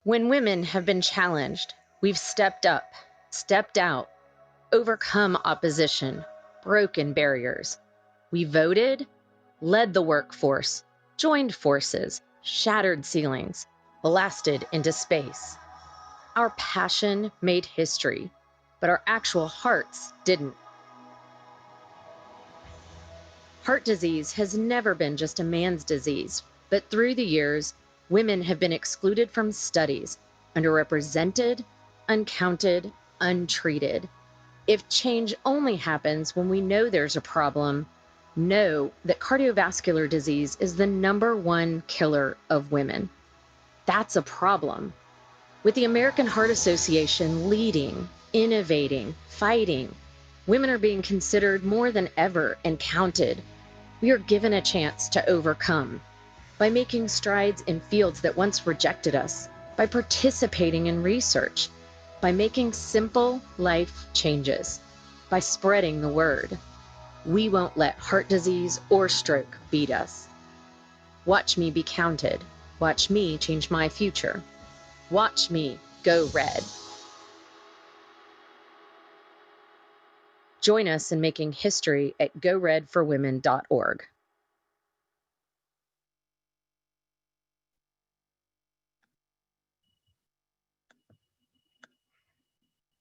When women have been challenged, we've stepped up, stepped out, overcome opposition, broken barriers. We voted, led the workforce, joined forces, shattered ceilings, blasted into space. Our passion made history, but our actual hearts didn't. Heart disease has never been just a man's disease, but through the years, women have been excluded from studies, underrepresented, uncounted, untreated. If change only happens when we know there's a problem, know that cardiovascular disease is the #1 killer of women. That's a problem. With the American Heart Association leading, innovating, fighting, women are being considered more than ever and counted. We are given a chance to overcome by making strides in fields that once rejected us, by participating in research, by making simple life changes, by spreading the word. We won't let heart disease or stroke beat us. Watch me be counted. Watch me change my future. Watch me go red. Join us in making history at goredforwomen.org.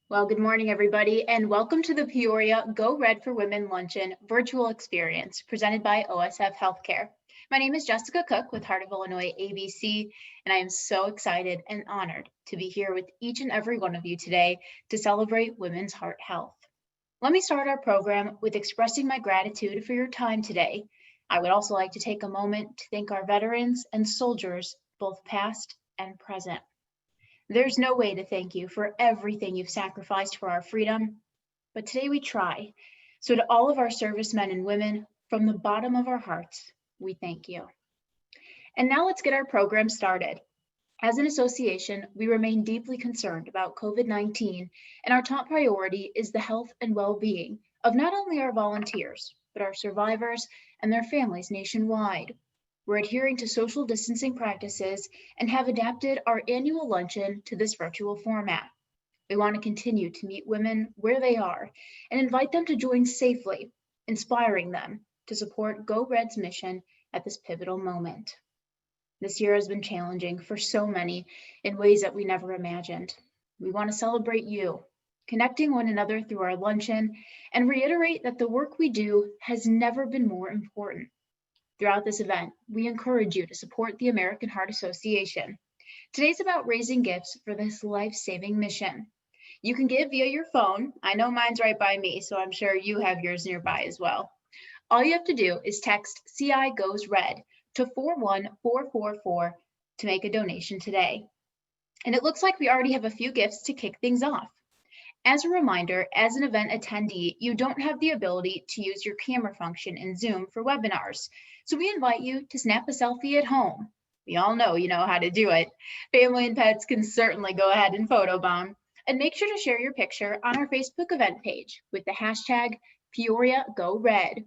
Well, good morning, everybody, and welcome to the Peoria Go Red for Women Luncheon virtual experience presented by OSF Healthcare. My name is Jessica Cook with Heart of Illinois ABC, and I am so excited and honored to be here with each and every one of you today to celebrate women's heart health. Let me start our program with expressing my gratitude for your time today. I would also like to take a moment to thank our veterans and soldiers, both past and present. There's no way to thank you for everything you've sacrificed for our freedom, but today we try. So to all of our servicemen and women, from the bottom of our hearts, we thank you. And now let's get our program started. As an association, we remain deeply concerned about COVID-19, and our top priority is the health and well-being of not only our volunteers, but our survivors and their families nationwide. We're adhering to social distancing practices and have adapted our annual luncheon to this virtual format. We want to continue to meet women where they are and invite them to join safely, inspiring them to support Go Red's mission at this pivotal moment. This year has been challenging for so many in ways that we never imagined. We want to celebrate you, connecting one another through our luncheon, and reiterate that the work we do has never been more important. Throughout this event, we encourage you to support the American Heart Association. Today's about raising gifts for this life-saving mission. You can give via your phone. I know mine's right by me, so I'm sure you have yours nearby as well. All you have to do is text CI Goes Red to 41444 to make a donation today. And it looks like we already have a few gifts to kick things off. As a reminder, as an event attendee, you don't have the ability to use your camera function in Zoom for webinars. So we invite you to snap a selfie at home. We all know you know how to do it. Family and pets can certainly go ahead and photobomb. And make sure to share your picture on our Facebook event page with the hashtag #PeoriaGoRed.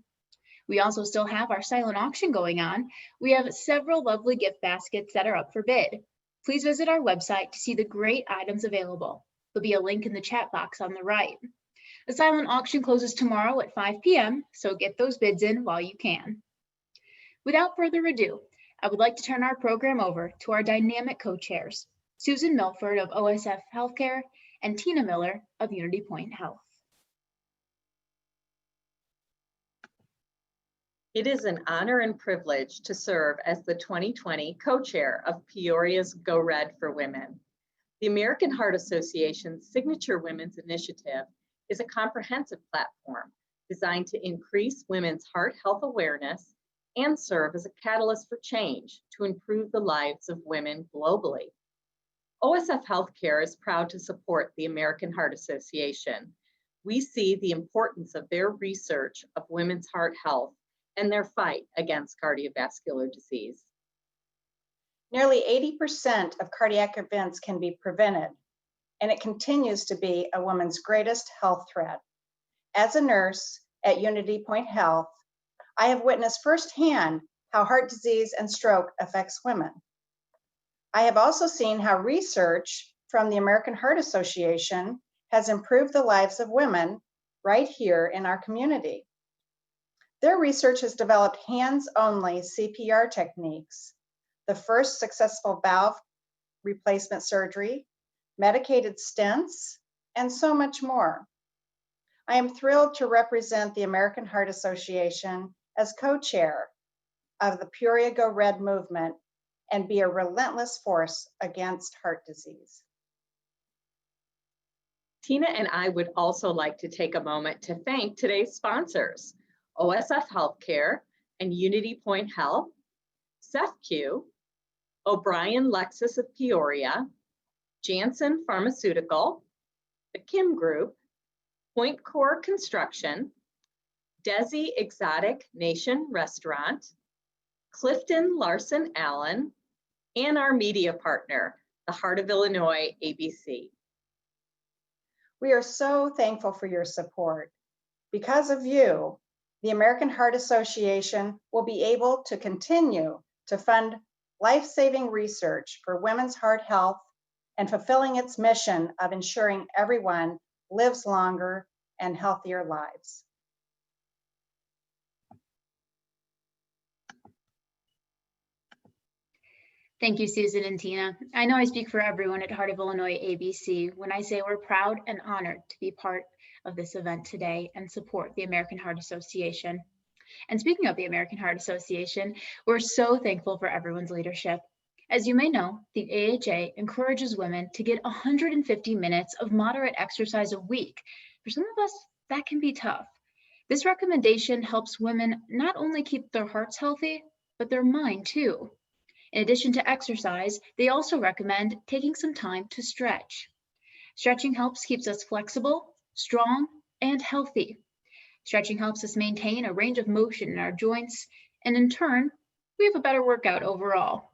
We also still have our silent auction going on. We have several lovely gift baskets that are up for bid. Please visit our website to see the great items available. There'll be a link in the chat box on the right. The silent auction closes tomorrow at 5 p.m., so get those bids in while you can. Without further ado, I would like to turn our program over to our dynamic co-chairs, Susan Milford of OSF Healthcare and Tina Miller of Unity Point Health. It is an honor and privilege to serve as the 2020 co-chair of Peoria's Go Red for Women. The American Heart Association's Signature Women's Initiative is a comprehensive platform designed to increase women's heart health awareness and serve as a catalyst for change to improve the lives of women globally. OSF Healthcare is proud to support the American Heart Association. We see the importance of their research of women's heart health and their fight against cardiovascular disease. Nearly 80% of cardiac events can be prevented, and it continues to be a woman's greatest health threat. As a nurse at Unity Point Health, I have witnessed firsthand how heart disease and stroke affects women. I have also seen how research from the American Heart Association has improved the lives of women right here in our community. Their research has developed hands-only CPR techniques, the first successful valve replacement surgery, medicated stents, and so much more. I am thrilled to represent the American Heart Association as co-chair of the Peoria Go Red movement and be a relentless force against heart disease. Tina and I would also like to take a moment to thank today's sponsors, OSF Healthcare and Unity Point Health, SEFQ, O'Brien Lexus of Peoria, Janssen Pharmaceutical, the Kim Group, Point Core Construction, Desi Exotic Nation Restaurant, Clifton Larson Allen, and our media partner, the Heart of Illinois ABC. We are so thankful for your support. Because of you, the American Heart Association will be able to continue to fund life-saving research for women's heart health and fulfilling its mission of ensuring everyone lives longer and healthier lives. Thank you, Susan and Tina. I know I speak for everyone at Heart of Illinois ABC when I say we're proud and honored to be part of this event today and support the American Heart Association. And speaking of the American Heart Association, we're so thankful for everyone's leadership. As you may know, the AHA encourages women to get 150 minutes of moderate exercise a week. For some of us, that can be tough. This recommendation helps women not only keep their hearts healthy, but their mind too. In addition to exercise, they also recommend taking some time to stretch. Stretching helps keeps us flexible, strong, and healthy. Stretching helps us maintain a range of motion in our joints, and in turn, we have a better workout overall.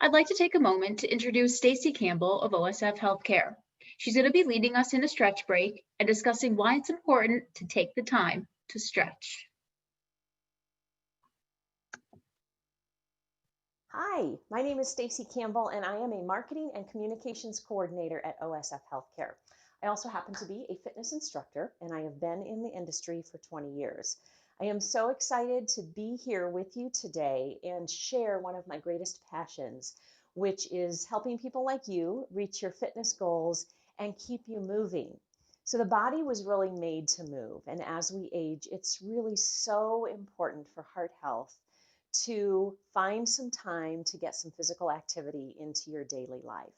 I'd like to take a moment to introduce Stacy Campbell of OSF Healthcare. She's going to be leading us in a stretch break and discussing why it's important to take the time to stretch. Hi, my name is Stacy Campbell, and I am a marketing and communications coordinator at OSF Healthcare. I also happen to be a fitness instructor, and I have been in the industry for 20 years. I am so excited to be here with you today and share one of my greatest passions, which is helping people like you reach your fitness goals and keep you moving. So the body was really made to move, and as we age, it's really so important for heart health to find some time to get some physical activity into your daily life.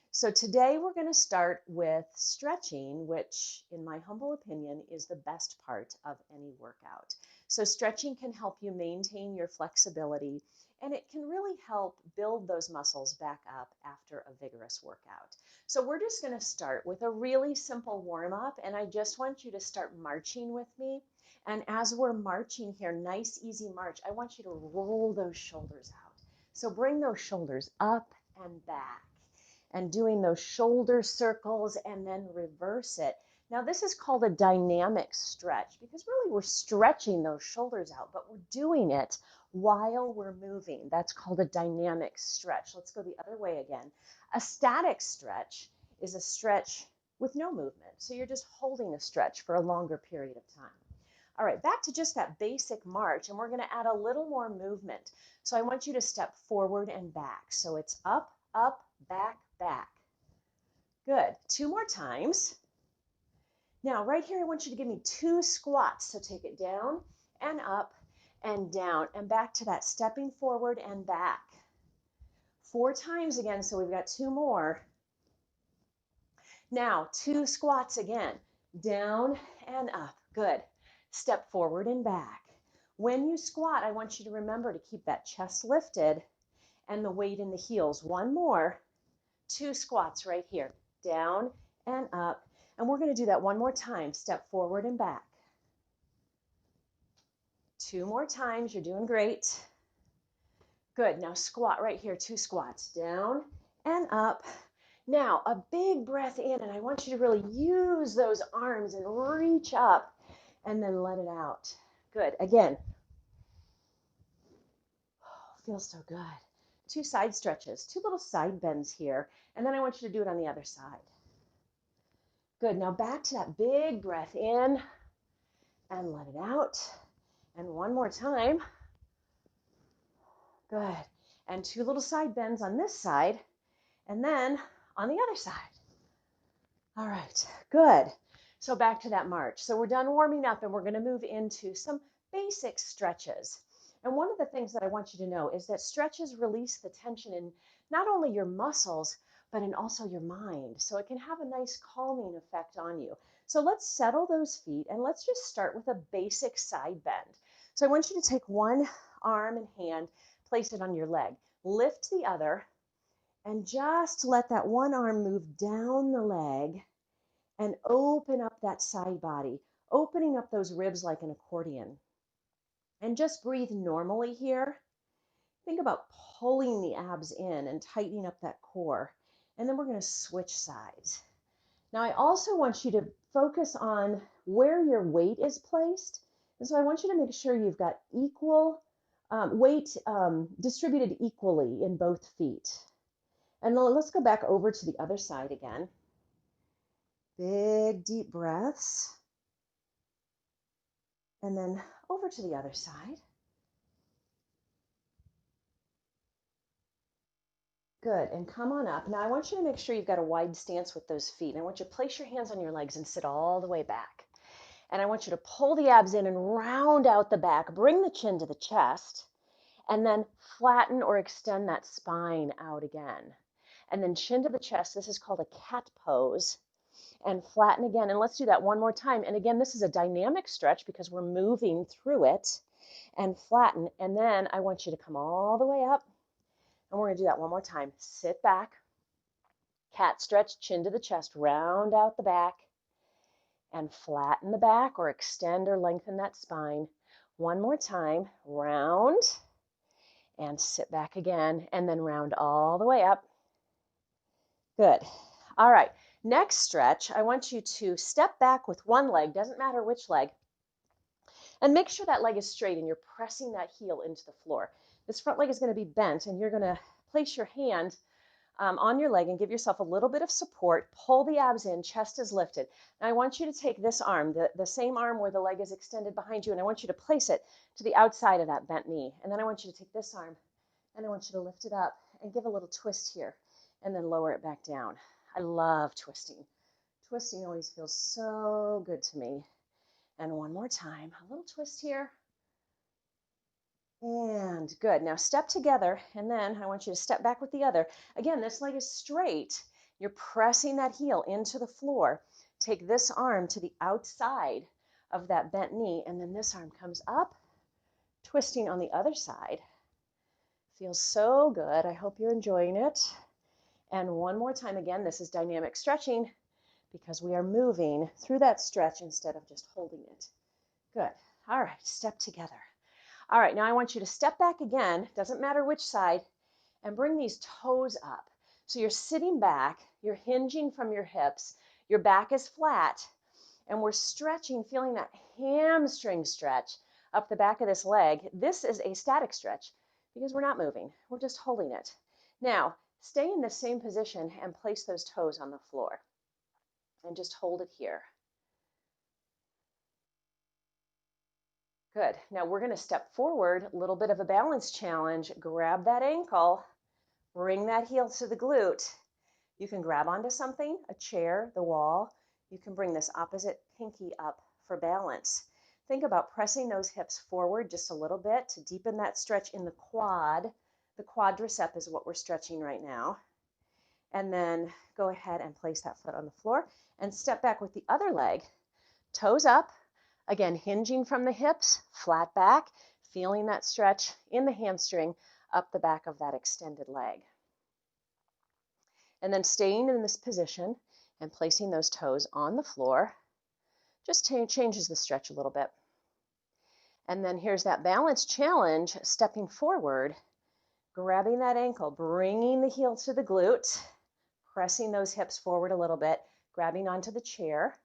So today we're going to start with stretching, which in my humble opinion is the best part of any workout. So stretching can help you maintain your flexibility, and it can really help build those muscles back up after a vigorous workout. So we're just going to start with a really simple warm-up, and I just want you to start marching with me. And as we're marching here, nice, easy march, I want you to roll those shoulders out. So bring those shoulders up and back and doing those shoulder circles and then reverse it. Now this is called a dynamic stretch because really we're stretching those shoulders out, but we're doing it while we're moving. That's called a dynamic stretch. Let's go the other way again. A static stretch is a stretch with no movement. So you're just holding a stretch for a longer period of time. All right, back to just that basic march, and we're going to add a little more movement. So I want you to step forward and back. So it's up, up, back, back. Good. 2 more times. Now, right here, I want you to give me 2 squats. So take it down and up and down and back to that stepping forward and back. 4 times again, so we've got 2 more. Now, 2 squats again, down and up. Good. Step forward and back. When you squat, I want you to remember to keep that chest lifted and the weight in the heels. 1 more. 2 squats right here, down and up. And we're going to do that 1 more time. Step forward and back. 2 more times. You're doing great. Good. Now squat right here. 2 squats, down and up. Now a big breath in, and I want you to really use those arms and reach up and then let it out. Good. Again. Oh, feels so good. 2 side stretches, 2 little side bends here. And then I want you to do it on the other side. Good. Now back to that big breath in and let it out. And one more time. Good. And 2 little side bends on this side and then on the other side. All right, good. So back to that march. So we're done warming up and we're going to move into some basic stretches. And one of the things that I want you to know is that stretches release the tension in not only your muscles, but in also your mind. So it can have a nice calming effect on you. So let's settle those feet and let's just start with a basic side bend. So I want you to take one arm and hand, place it on your leg, lift the other, and just let that one arm move down the leg and open up that side body, opening up those ribs like an accordion. And just breathe normally here. Think about pulling the abs in and tightening up that core. And then we're going to switch sides. Now, I also want you to focus on where your weight is placed. And so I want you to make sure you've got equal weight distributed equally in both feet. And then let's go back over to the other side again. Big, deep breaths. And then over to the other side. Good, and come on up. Now I want you to make sure you've got a wide stance with those feet. And I want you to place your hands on your legs and sit all the way back. And I want you to pull the abs in and round out the back. Bring the chin to the chest. And then flatten or extend that spine out again. And then chin to the chest. This is called a cat pose. And flatten again. And let's do that one more time. And again, this is a dynamic stretch because we're moving through it. And flatten. And then I want you to come all the way up. And we're going to do that one more time. Sit back. Cat stretch, chin to the chest. Round out the back. And flatten the back or extend or lengthen that spine. One more time. Round. And sit back again. And then round all the way up. Good. All right. Next stretch, I want you to step back with one leg, doesn't matter which leg, and make sure that leg is straight and you're pressing that heel into the floor. This front leg is going to be bent and you're going to place your hand on your leg and give yourself a little bit of support. Pull the abs in, chest is lifted. Now I want you to take this arm, the same arm where the leg is extended behind you, and I want you to place it to the outside of that bent knee. And then I want you to take this arm and I want you to lift it up and give a little twist here and then lower it back down. I love twisting. Twisting always feels so good to me. And one more time, a little twist here. And good. Now step together, and then I want you to step back with the other. Again, this leg is straight. You're pressing that heel into the floor. Take this arm to the outside of that bent knee, and then this arm comes up, twisting on the other side. Feels so good. I hope you're enjoying it. And one more time, again, this is dynamic stretching because we are moving through that stretch instead of just holding it. Good. All right, step together. All right, now I want you to step back again, doesn't matter which side, and bring these toes up. So you're sitting back, you're hinging from your hips, your back is flat, and we're stretching, feeling that hamstring stretch up the back of this leg. This is a static stretch because we're not moving, we're just holding it. Now, stay in the same position and place those toes on the floor. And just hold it here. Good. Now we're going to step forward, a little bit of a balance challenge. Grab that ankle, bring that heel to the glute. You can grab onto something, a chair, the wall. You can bring this opposite pinky up for balance. Think about pressing those hips forward just a little bit to deepen that stretch in the quad. The quadricep is what we're stretching right now. And then go ahead and place that foot on the floor and step back with the other leg, toes up, again, hinging from the hips, flat back, feeling that stretch in the hamstring up the back of that extended leg. And then staying in this position and placing those toes on the floor just changes the stretch a little bit. And then here's that balance challenge, stepping forward, grabbing that ankle, bringing the heel to the glute, pressing those hips forward a little bit, grabbing onto the chair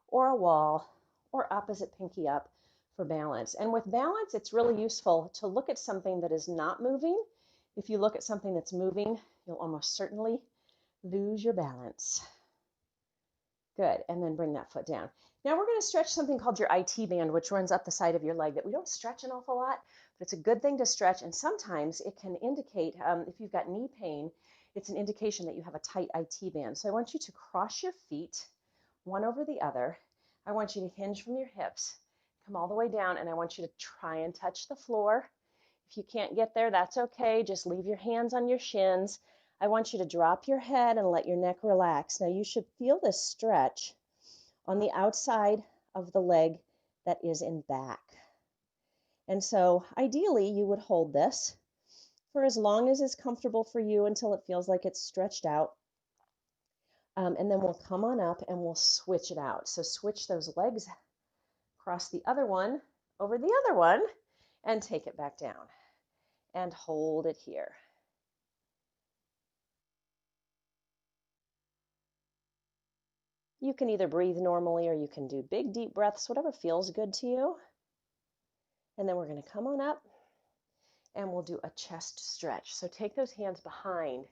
or a wall or opposite pinky up for balance. And with balance, it's really useful to look at something that is not moving If you look at something that's moving, you'll almost certainly lose your balance. Good, and then bring that foot down. Now we're going to stretch something called your IT band, which runs up the side of your leg that we don't stretch an awful lot, but it's a good thing to stretch. And sometimes it can indicate, if you've got knee pain, it's an indication that you have a tight IT band. So I want you to cross your feet, one over the other. I want you to hinge from your hips, come all the way down, and I want you to try and touch the floor. If you can't get there, that's okay. Just leave your hands on your shins. I want you to drop your head and let your neck relax. Now you should feel this stretch on the outside of the leg that is in back. And so ideally you would hold this for as long as is comfortable for you until it feels like it's stretched out. And then we'll come on up and we'll switch it out. So switch those legs, cross the other one over the other one, and take it back down. And hold it here. You can either breathe normally or you can do big, deep breaths, whatever feels good to you. And then we're going to come on up and we'll do a chest stretch. So take those hands behind.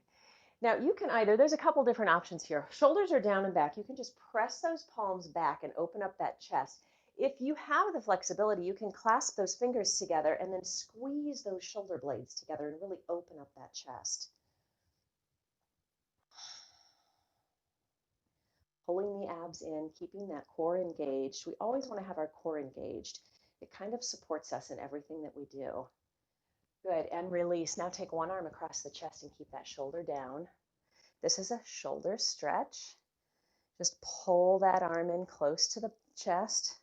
Now you can either, there's a couple different options here. Shoulders are down and back. You can just press those palms back and open up that chest. If you have the flexibility, you can clasp those fingers together and then squeeze those shoulder blades together and really open up that chest. Pulling the abs in, keeping that core engaged. We always want to have our core engaged. It kind of supports us in everything that we do. Good, and release. Now take one arm across the chest and keep that shoulder down. This is a shoulder stretch. Just pull that arm in close to the chest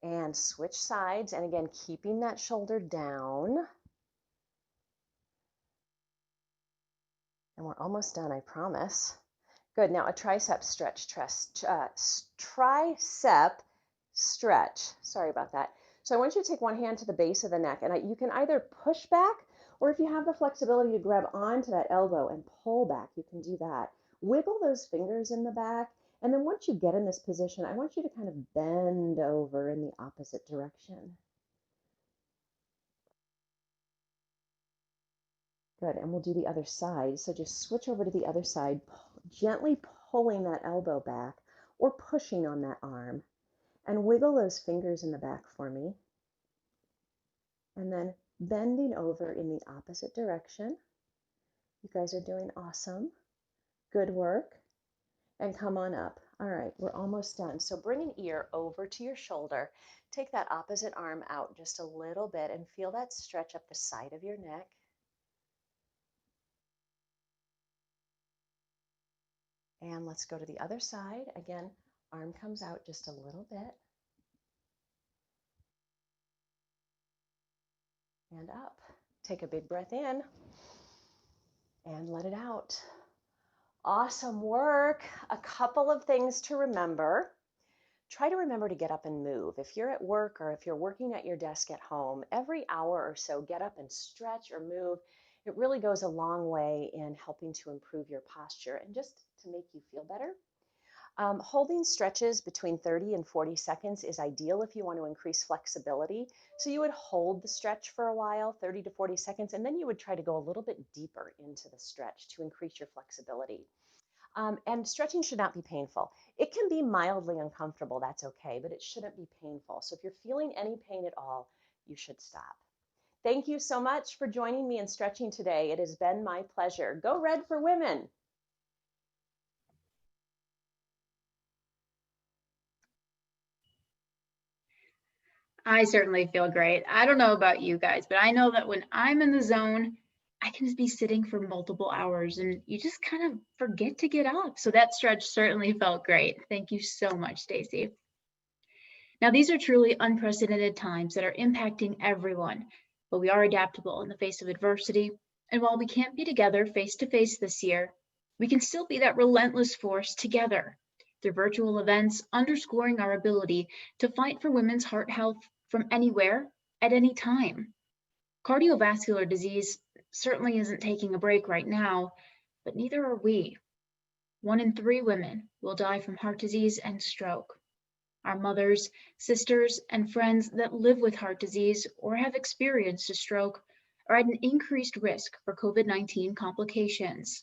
and switch sides. And again, keeping that shoulder down. And we're almost done, I promise. Good, now a tricep stretch, tricep stretch. Sorry about that. So I want you to take one hand to the base of the neck, and you can either push back, or if you have the flexibility to grab onto that elbow and pull back, you can do that. Wiggle those fingers in the back, and then once you get in this position, I want you to kind of bend over in the opposite direction. Good, and we'll do the other side. So just switch over to the other side, gently pulling that elbow back or pushing on that arm, and wiggle those fingers in the back for me. And then bending over in the opposite direction. You guys are doing awesome. Good work. And come on up. All right, we're almost done. So bring an ear over to your shoulder. Take that opposite arm out just a little bit and feel that stretch up the side of your neck. And let's go to the other side. Again, arm comes out just a little bit. And up. Take a big breath in and let it out. Awesome work. A couple of things to remember. Try to remember to get up and move. If you're at work or if you're working at your desk at home, every hour or so, get up and stretch or move. It really goes a long way in helping to improve your posture and just to make you feel better. Holding stretches between 30 and 40 seconds is ideal if you want to increase flexibility. So you would hold the stretch for a while, 30 to 40 seconds, and then you would try to go a little bit deeper into the stretch to increase your flexibility. And stretching should not be painful. It can be mildly uncomfortable, that's okay, but it shouldn't be painful. So if you're feeling any pain at all, you should stop. Thank you so much for joining me in stretching today. It has been my pleasure. Go Red for Women! I certainly feel great. I don't know about you guys, but I know that when I'm in the zone, I can just be sitting for multiple hours and you just kind of forget to get up. So that stretch certainly felt great. Thank you so much, Stacy. Now, these are truly unprecedented times that are impacting everyone, but we are adaptable in the face of adversity. And while we can't be together face to face this year, we can still be that relentless force together through virtual events, underscoring our ability to fight for women's heart health from anywhere at any time. Cardiovascular disease certainly isn't taking a break right now, but neither are we. 1 in 3 women will die from heart disease and stroke. Our mothers, sisters, and friends that live with heart disease or have experienced a stroke are at an increased risk for COVID-19 complications.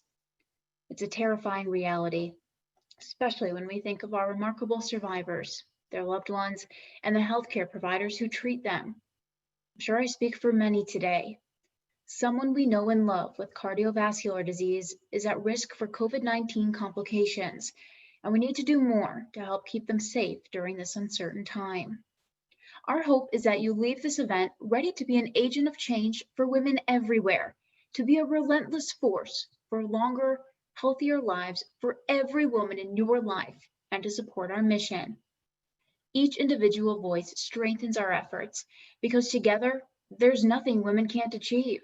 It's a terrifying reality, especially when we think of our remarkable survivors, their loved ones, and the healthcare providers who treat them. I'm sure I speak for many today. Someone we know and love with cardiovascular disease is at risk for COVID-19 complications, and we need to do more to help keep them safe during this uncertain time. Our hope is that you leave this event ready to be an agent of change for women everywhere, to be a relentless force for longer, healthier lives for every woman in your life, and to support our mission. Each individual voice strengthens our efforts because together, there's nothing women can't achieve.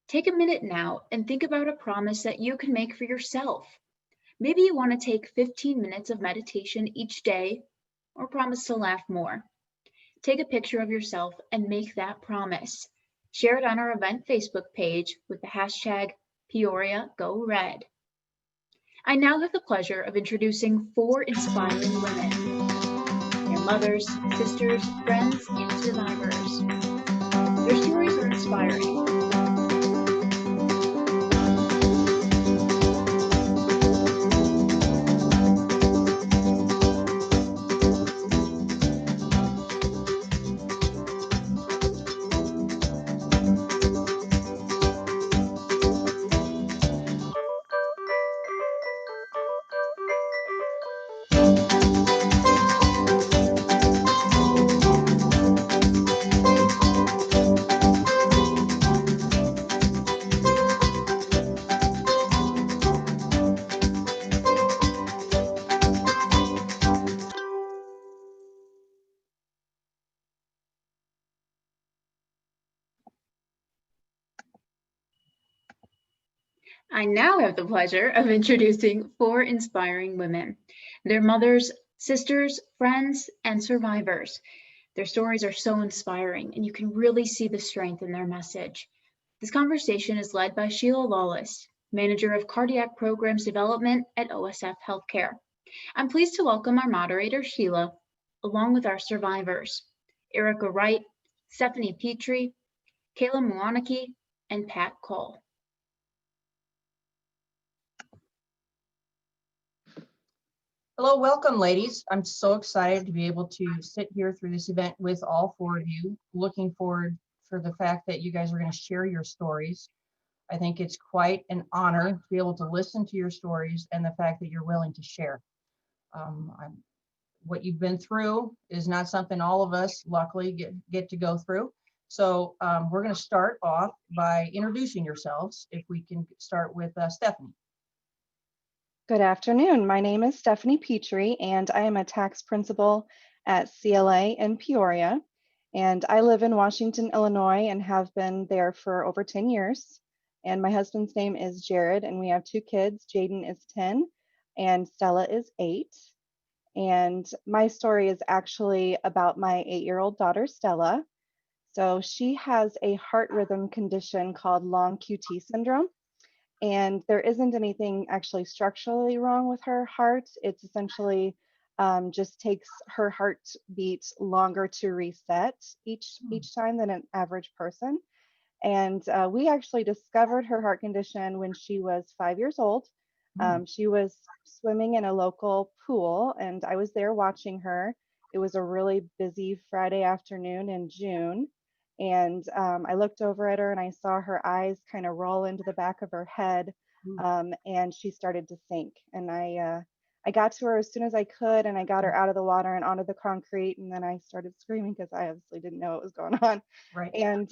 Take a minute now and think about a promise that you can make for yourself. Maybe you want to take 15 minutes of meditation each day, or promise to laugh more. Take a picture of yourself and make that promise. Share it on our event Facebook page with the hashtag #PeoriaGoRed. I now have the pleasure of introducing 4 inspiring women. Their mothers, sisters, friends, and survivors. Their stories are inspiring. I now have the pleasure of introducing 4 inspiring women. Their mothers, sisters, friends, and survivors. Their stories are so inspiring, and you can really see the strength in their message. This conversation is led by Sheila Lawless, Manager of Cardiac Programs Development at OSF Healthcare. I'm pleased to welcome our moderator, Sheila, along with our survivors, Erica Wright, Stephanie Petrie, Kayla Mwaniki, and Pat Cole. Hello, welcome ladies. I'm so excited to be able to sit here through this event with all 4 of you. Looking forward for the fact that you guys are going to share your stories. I think it's quite an honor to be able to listen to your stories and the fact that you're willing to share. What you've been through is not something all of us luckily get to go through. So we're going to start off by introducing yourselves. If we can start with Stephanie. Good afternoon. My name is Stephanie Petrie, and I am a tax principal at CLA in Peoria. And I live in Washington, Illinois, and have been there for over 10 years. And my husband's name is Jared, and we have 2 kids. Jaden is 10, and Stella is 8. And my story is actually about my 8-year-old daughter, Stella. So she has a heart rhythm condition called long QT syndrome. And there isn't anything actually structurally wrong with her heart. It's essentially just takes her heartbeat longer to reset each time than an average person. And we actually discovered her heart condition when she was 5 years old. She was swimming in a local pool, and I was there watching her. It was a really busy Friday afternoon in June. And I looked over at her and I saw her eyes kind of roll into the back of her head, and she started to sink. And I got to her as soon as I could, and I got her out of the water and onto the concrete. And then I started screaming because I obviously didn't know what was going on. Right. And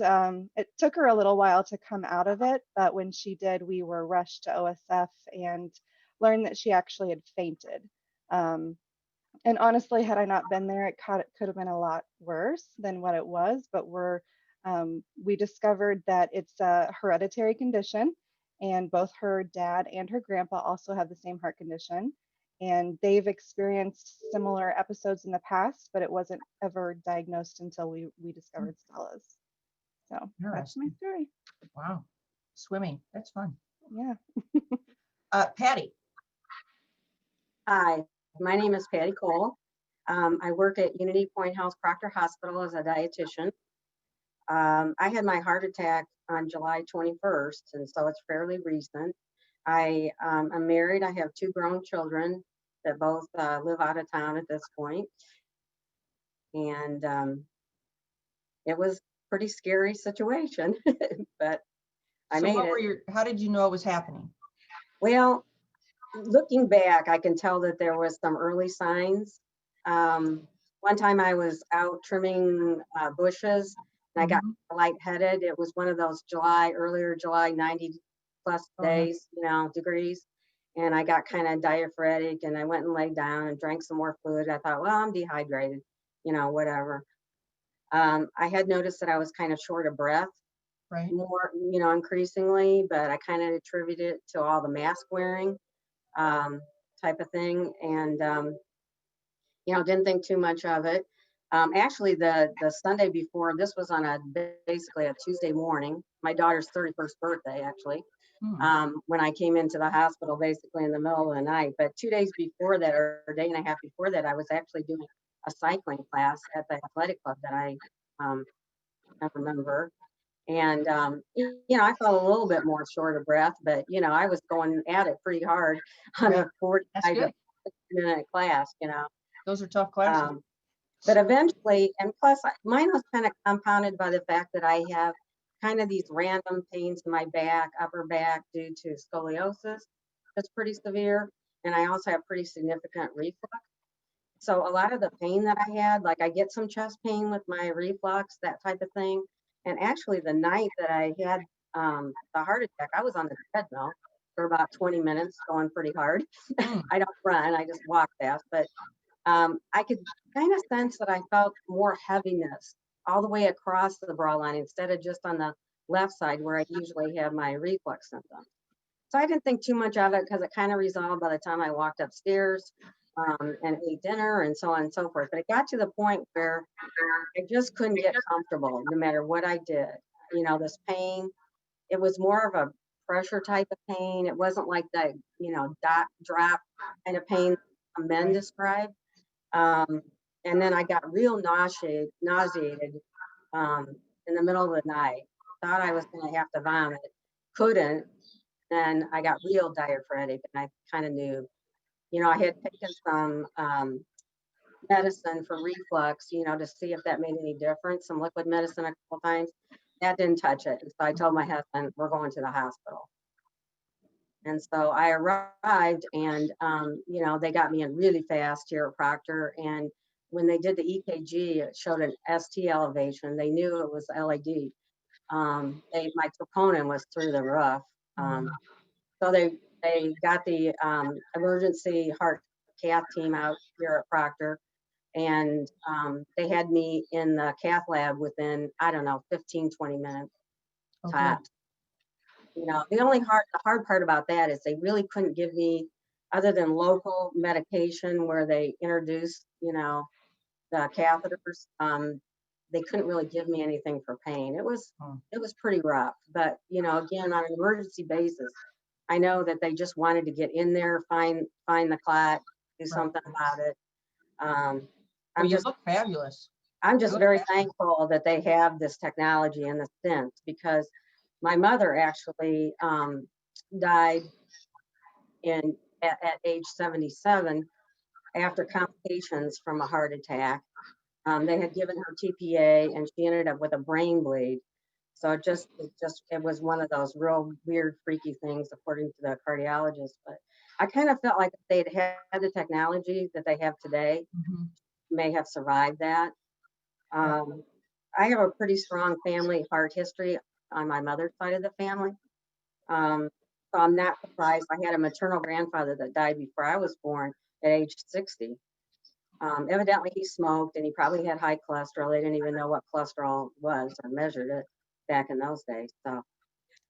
it took her a little while to come out of it, but when she did, we were rushed to OSF and learned that she actually had fainted. And honestly, had I not been there, it could have been a lot worse than what it was. But we discovered that it's a hereditary condition, and both her dad and her grandpa also have the same heart condition. And they've experienced similar episodes in the past, but it wasn't ever diagnosed until we discovered Stella's. So that's my story. Wow, swimming, that's fun. Yeah. Patty. Hi, my name is Patty Cole. I work at Unity Point Health Proctor Hospital as a dietitian. I had my heart attack on July 21st, and so it's fairly recent. I'm married. I have 2 grown children that both live out of town at this point, and it was a pretty scary situation, but I So made what it. were how did you know it was happening? Well, looking back, I can tell that there was some early signs. One time I was out trimming bushes and I got Mhm. lightheaded. It was one of those earlier July 90 plus Oh, yeah. days, degrees. And I got kind of diaphoretic and I went and laid down and drank some more fluid. I thought, well, I'm dehydrated, whatever. I had noticed that I was kind of short of breath Right. more, increasingly, but I kind of attributed it to all the mask wearing um, type of thing. And, didn't think too much of it. Actually, the Sunday before, this was on basically a Tuesday morning, my daughter's 31st birthday, actually, Hmm. when I came into the hospital basically in the middle of the night. But 2 days before that, or a day and a half before that, I was actually doing a cycling class at the athletic club that um, I remember. And, I felt a little bit more short of breath, but, I was going at it pretty hard on Yeah, a that's 45 to good. 50-minute class, Those are tough classes. But eventually, and plus mine was kind of compounded by the fact that I have kind of these random pains in my back, upper back due to scoliosis. That's pretty severe. And I also have pretty significant reflux. So a lot of the pain that I had, like I get some chest pain with my reflux, that type of thing. And actually the night that I had the heart attack, I was on the treadmill for about 20 minutes going pretty hard. Hmm. I don't run, I just walk fast, but I could kind of sense that I felt more heaviness all the way across the bra line instead of just on the left side where I usually have my reflux symptoms. So I didn't think too much of it because it kind of resolved by the time I walked upstairs and ate dinner and so on and so forth. But it got to the point where I just couldn't get comfortable no matter what I did. This pain, it was more of a pressure type of pain. It wasn't like the, dot drop kind of pain men Right. describe. Um, and then I got real nauseated in the middle of the night. Thought I was going to have to vomit, couldn't. Then I got real diaphoretic, and I kind of knew. I had taken some medicine for reflux, to see if that made any difference. Some liquid medicine a couple times. That didn't touch it. And so I told my husband, we're going to the hospital. And so I arrived and, they got me in really fast here at Proctor. And when they did the EKG, it showed an ST elevation. They knew it was LAD. My troponin was through the roof. So they got the emergency heart cath team out here at Proctor. And they had me in the cath lab within, I don't know, 15, 20 minutes Okay. tops. The hard part about that is they really couldn't give me, other than local medication where they introduced, the catheters. They couldn't really give me anything for pain. It was pretty rough. But again, on an emergency basis, I know that they just wanted to get in there, find the clot, do something about it. Well, I'm you just look fabulous. I'm You just look very fabulous. thankful that they have this technology and the stents because my mother actually died at age 77 after complications from a heart attack. They had given her TPA and she ended up with a brain bleed. So it was one of those real weird, freaky things, according to the cardiologist. But I kind of felt like if they'd had the technology that they have today, Mhm. may have survived that. Um, I have a pretty strong family heart history on my mother's side of the family. Um, so I'm not surprised. I had a maternal grandfather that died before I was born at age 60. Evidently, he smoked and he probably had high cholesterol. They didn't even know what cholesterol was or measured it back in those days. So,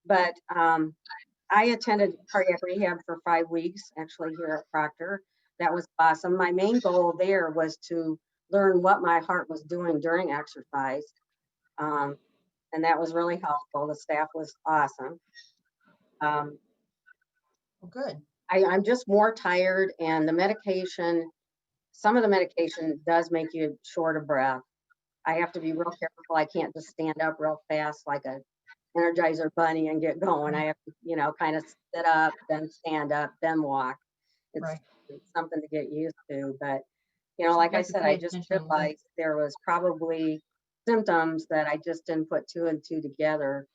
but I attended cardiac rehab for 5 weeks, actually, here at Proctor. That was awesome. My main goal there was to learn what my heart was doing during exercise. Um, and that was really helpful. The staff was awesome. Um, Well, good. I'm just more tired, and some of the medication does make you short of breath. I have to be real careful. I can't just stand up real fast like a Energizer bunny and get going. I have to, kind of sit up, then stand up, then walk. It's, Right. it's something to get used to. But, So you like I have to said, pay I just attention. realized there was probably symptoms that I just didn't put two and two together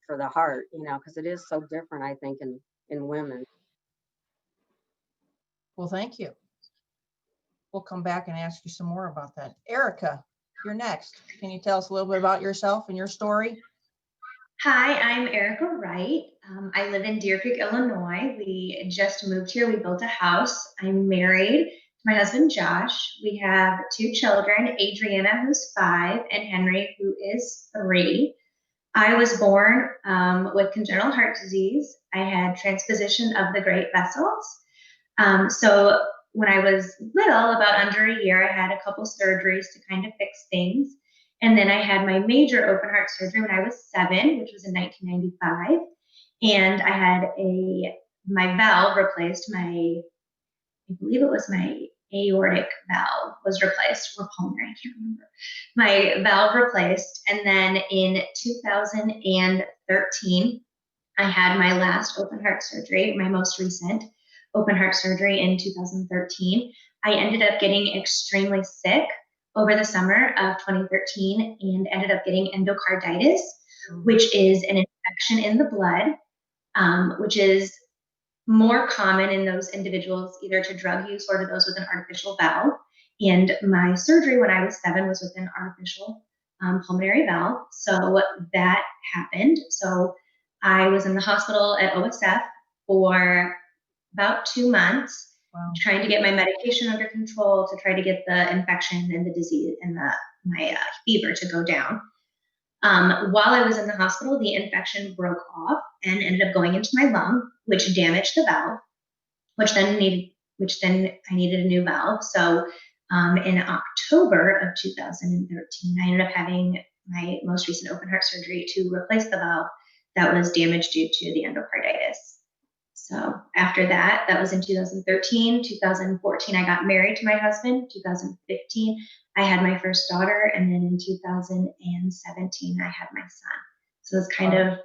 for the heart, because it is so different, I think, in women. Well, thank you. We'll come back and ask you some more about that. Erica, you're next. Can you tell us a little bit about yourself and your story? Hi, I'm Erica Wright. I live in Deer Creek, Illinois. We just moved here. We built a house. I'm married to my husband, Josh. We have two children, Adriana, who's 5, and Henry, who is 3. I was born with congenital heart disease. I had transposition of the great vessels. So when I was little, about under a year, I had a couple surgeries to kind of fix things. And then I had my major open heart surgery when I was 7, which was in 1995. And I had my valve replaced. I believe it was my aortic valve was replaced, or pulmonary, I can't remember. My valve replaced. And then in 2013, I had my last open heart surgery, my most recent open heart surgery in 2013. I ended up getting extremely sick over the summer of 2013 and ended up getting endocarditis, which is an infection in the blood, which is more common in those individuals either to drug use or to those with an artificial valve. And my surgery when I was 7 was with an artificial pulmonary valve. So that happened. So I was in the hospital at OSF for about 2 months, trying to get my medication under control to try to get the infection and the disease and my fever to go down. While I was in the hospital, the infection broke off and ended up going into my lung, which damaged the valve, which then I needed a new valve. So in October of 2013, I ended up having my most recent open heart surgery to replace the valve that was damaged due to the endocarditis. So after that was in 2013. 2014, I got married to my husband. 2015, I had my first daughter. And then in 2017, I had my son. So it's kind of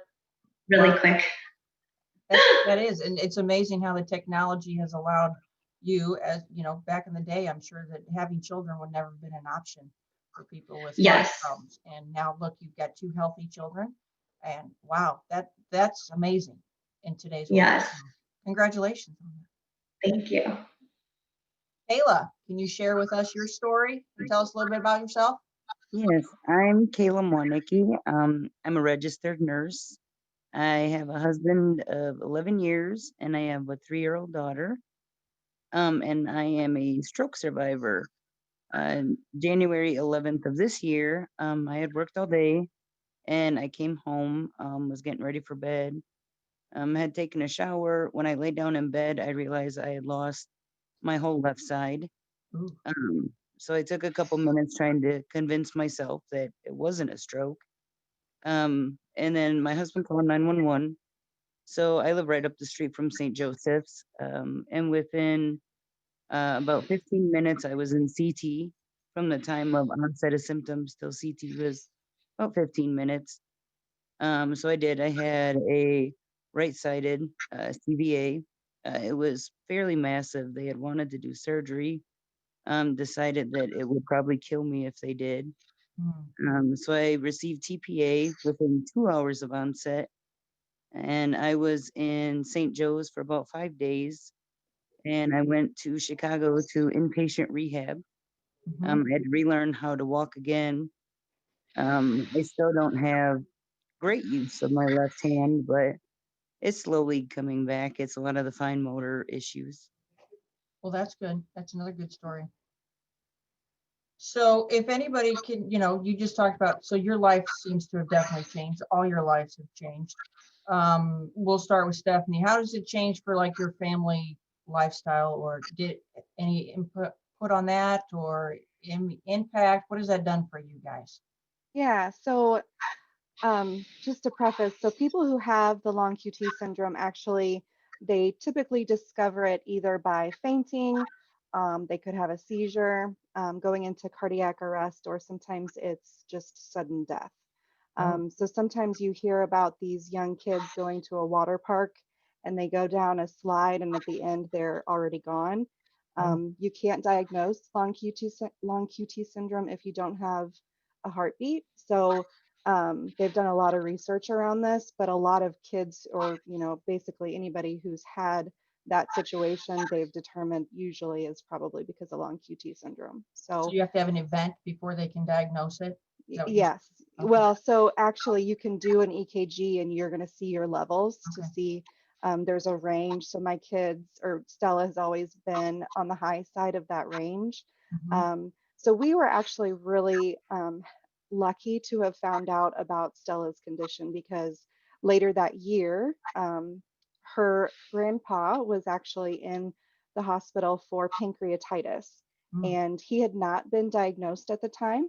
really quick. That is, and it's amazing how the technology has allowed you, as back in the day, I'm sure that having children would never have been an option for people with heart problems. And now look, you've got 2 healthy children, and wow, that's amazing in today's world. Yes. Congratulations. Thank you. Kayla, can you share with us your story and tell us a little bit about yourself? Yes, I'm Kayla Monicky. I'm a registered nurse. I have a husband of 11 years and I have a 3-year-old daughter. And I am a stroke survivor. January 11th of this year, I had worked all day and I came home, was getting ready for bed, had taken a shower. When I laid down in bed, I realized I had lost my whole left side. So I took a couple minutes trying to convince myself that it wasn't a stroke. And then my husband called 911. So I live right up the street from St. Joseph's. And within about 15 minutes, I was in CT. From the time of onset of symptoms till CT was about 15 minutes. So I did. I had a right-sided CVA. It was fairly massive. They had wanted to do surgery. Decided that it would probably kill me if they did. So I received TPA within 2 hours of onset, and I was in St. Joe's for about 5 days, and I went to Chicago to inpatient rehab. I had to relearn how to walk again. I still don't have great use of my left hand, but it's slowly coming back. It's a lot of the fine motor issues. Well, that's good. That's another good story. So if anybody can, you just talked about, so your life seems to have definitely changed. All your lives have changed. We'll start with Stephanie. How does it change for like your family lifestyle, or did any input put on that, or impact? What has that done for you guys? Yeah, so just to preface, so people who have the long QT syndrome actually, they typically discover it either by fainting, they could have a seizure, going into cardiac arrest, or sometimes it's just sudden death. So sometimes you hear about these young kids going to a water park and they go down a slide and at the end they're already gone. You can't diagnose long QT syndrome if you don't have a heartbeat. So they've done a lot of research around this, but a lot of kids, or basically anybody who's had that situation, they've determined usually is probably because of long QT syndrome. So you have to have an event before they can diagnose it? Yes. Okay. Well, so actually you can do an EKG and you're going to see your levels to see there's a range. So my kids, or Stella, has always been on the high side of that range. So we were actually really lucky to have found out about Stella's condition because later that year, her grandpa was actually in the hospital for pancreatitis, and he had not been diagnosed at the time.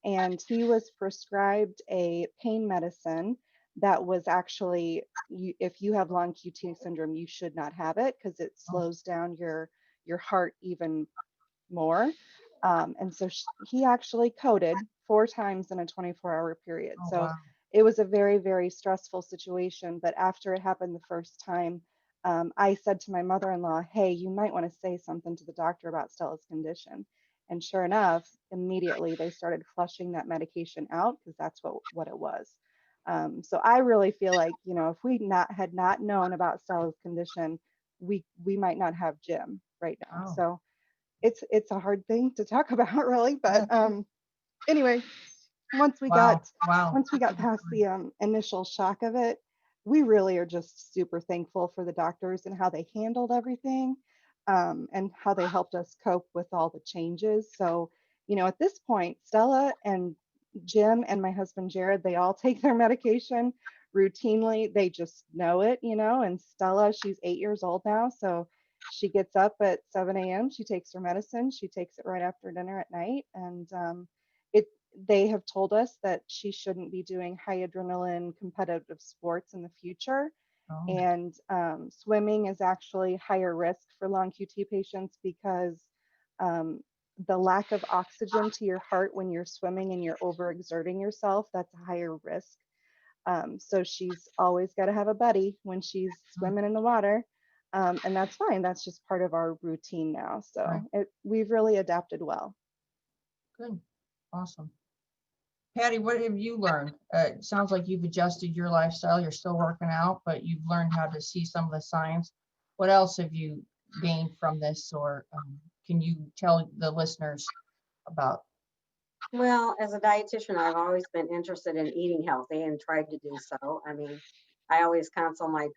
And he was prescribed a pain medicine that was actually, if you have long QT syndrome, you should not have it because it slows down your heart even more. And so he actually coded 4 times in a 24-hour period. So wow. It was a very, very stressful situation. But after it happened the first time, I said to my mother-in-law, hey, you might want to say something to the doctor about Stella's condition. And sure enough, immediately they started flushing that medication out because that's what it was. So I really feel like, if we had not known about Stella's condition, we might not have Jim right now. So it's a hard thing to talk about, really. But anyway, once we got past the initial shock of it, we really are just super thankful for the doctors and how they handled everything, and how they helped us cope with all the changes. So, at this point, Stella and Jim and my husband Jared, they all take their medication routinely. They just know it, and Stella, she's 8 years old now, so she gets up at 7 a.m. She takes her medicine. She takes it right after dinner at night. And they have told us that she shouldn't be doing high adrenaline competitive sports in the future. And swimming is actually higher risk for long QT patients because the lack of oxygen to your heart when you're swimming and you're overexerting yourself, that's a higher risk. So she's always got to have a buddy when she's swimming in the water. And that's fine. That's just part of our routine now. So we've really adapted well. Good. Awesome. Patty, what have you learned? It sounds like you've adjusted your lifestyle. You're still working out, but you've learned how to see some of the signs. What else have you gained from this, or can you tell the listeners about? Well, as a dietitian, I've always been interested in eating healthy and tried to do so. I mean, I always counsel my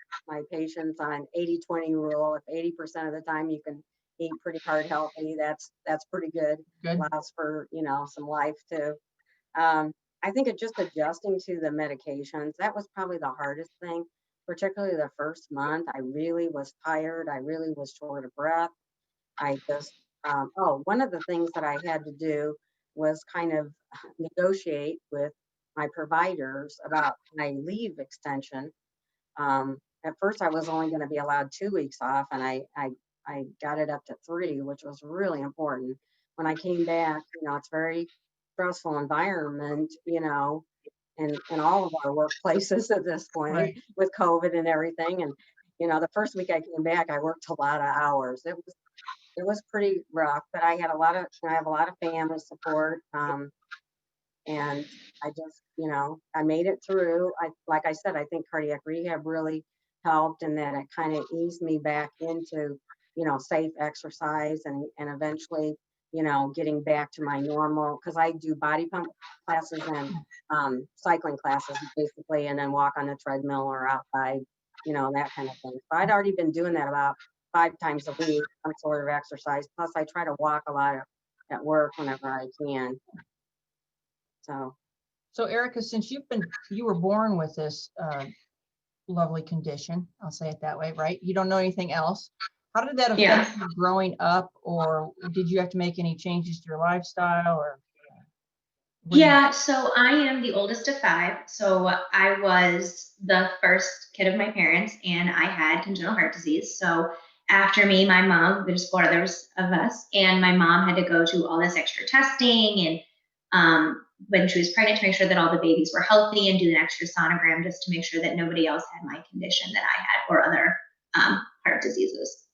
patients on 80-20 rule. If 80% of the time you can eat pretty hard healthy, that's pretty good. Allows for, some life too. I think just adjusting to the medications, that was probably the hardest thing, particularly the first month. I really was tired. I really was short of breath. I just, one of the things that I had to do was kind of negotiate with my providers about my leave extension. At first, I was only going to be allowed 2 weeks off, and I got it up to 3, which was really important. When I came back, it's very stressful environment, in all of our workplaces at this point with COVID and everything. And, the first week I came back, I worked a lot of hours. It was pretty rough, but I have a lot of family support. And I just, I made it through. Like I said, I think cardiac rehab really helped in that it kind of eased me back into, safe exercise and eventually, getting back to my normal, because I do body pump classes and cycling classes basically, and then walk on the treadmill or outside, that kind of thing. So I'd already been doing that about 5 times a week, some sort of exercise. Plus I try to walk a lot at work whenever I can. So Erica, since you were born with this lovely condition, I'll say it that way, right? You don't know anything else. How did that affect you growing up, or did you have to make any changes to your lifestyle, or? Yeah, so I am the oldest of 5. So I was the first kid of my parents, and I had congenital heart disease. So after me, my mom, there's 4 others of us, and my mom had to go to all this extra testing and when she was pregnant, to make sure that all the babies were healthy, and do an extra sonogram just to make sure that nobody else had my condition that I had or other heart diseases.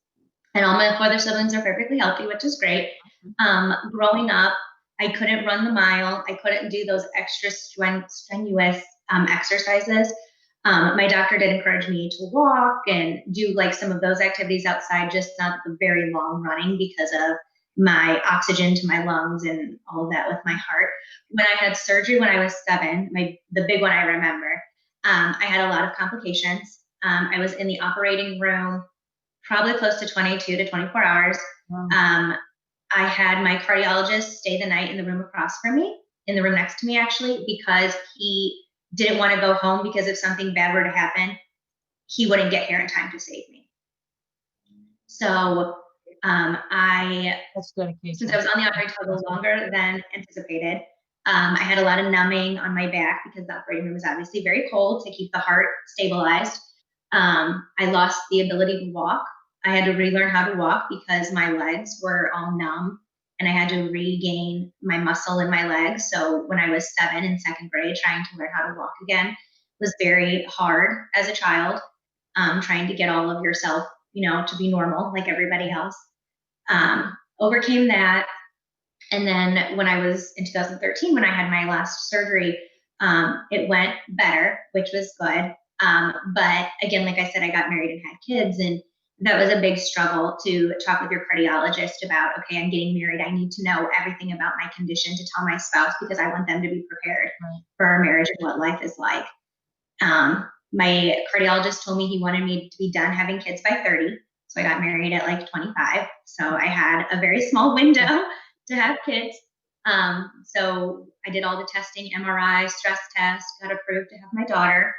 And all my other siblings are perfectly healthy, which is great. Growing up, I couldn't run the mile. I couldn't do those extra strenuous exercises. My doctor did encourage me to walk and do like some of those activities outside, just not the very long running because of my oxygen to my lungs and all of that with my heart. When I had surgery when I was 7, the big one I remember, I had a lot of complications. I was in the operating room probably close to 22 to 24 hours. Wow. I had my cardiologist stay the night in the room across from me, in the room next to me actually, because he didn't want to go home because if something bad were to happen, he wouldn't get here in time to save me. So That's dedication. Since I was on the operating table longer than anticipated, I had a lot of numbing on my back because the operating room was obviously very cold to keep the heart stabilized. I lost the ability to walk. I had to relearn how to walk because my legs were all numb and I had to regain my muscle in my legs. So when I was 7 in 2nd grade, trying to learn how to walk again was very hard as a child, trying to get all of yourself, to be normal like everybody else. Overcame that. And then when I was in 2013, when I had my last surgery, it went better, which was good. But again, like I said, I got married and had kids, and that was a big struggle to talk with your cardiologist about, okay, I'm getting married. I need to know everything about my condition to tell my spouse because I want them to be prepared for our marriage and what life is like. My cardiologist told me he wanted me to be done having kids by 30. So I got married at like 25. So I had a very small window to have kids. So I did all the testing, MRI, stress test, got approved to have my daughter.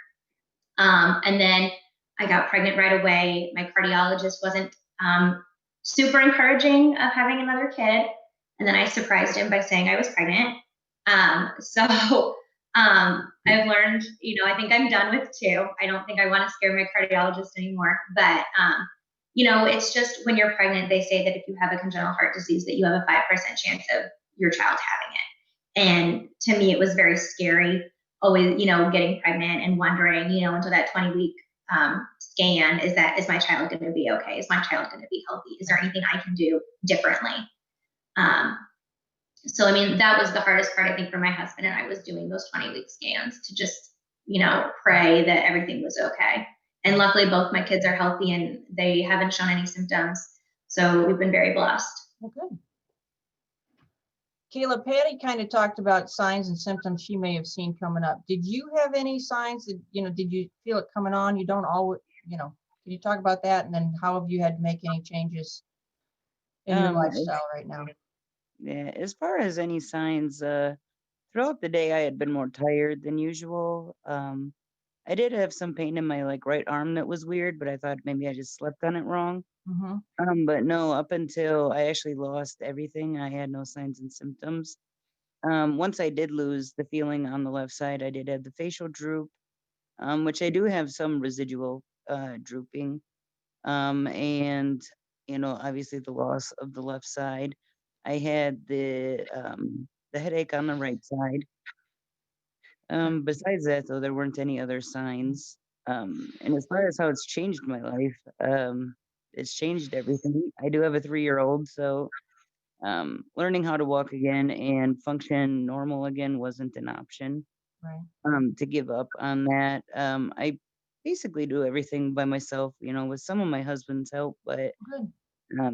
And then I got pregnant right away. My cardiologist wasn't super encouraging of having another kid. And then I surprised him by saying I was pregnant. I've learned, I think I'm done with 2. I don't think I want to scare my cardiologist anymore. But, it's just when you're pregnant, they say that if you have a congenital heart disease, that you have a 5% chance of your child having it. And to me, it was very scary, always, getting pregnant and wondering, until that 20-week scan, is my child going to be okay? Is my child going to be healthy? Is there anything I can do differently? So, that was the hardest part, I think, for my husband and I, was doing those 20-week scans to just, pray that everything was okay. And luckily, both my kids are healthy and they haven't shown any symptoms. So we've been very blessed. Well, good. Kayla, Patty kind of talked about signs and symptoms she may have seen coming up. Did you have any signs that, did you feel it coming on? You don't always, can you talk about that? And then how have you had to make any changes in your lifestyle right now? Yeah, as far as any signs, throughout the day, I had been more tired than usual. I did have some pain in my right arm that was weird, but I thought maybe I just slept on it wrong. But no, up until I actually lost everything, I had no signs and symptoms. Once I did lose the feeling on the left side, I did have the facial droop, which I do have some residual drooping. And, obviously the loss of the left side. I had the headache on the right side. Besides that, though, there weren't any other signs. And as far as how it's changed my life, it's changed everything. I do have a 3-year-old, so learning how to walk again and function normal again wasn't an option. Right. To give up on that. I basically do everything by myself, with some of my husband's help, but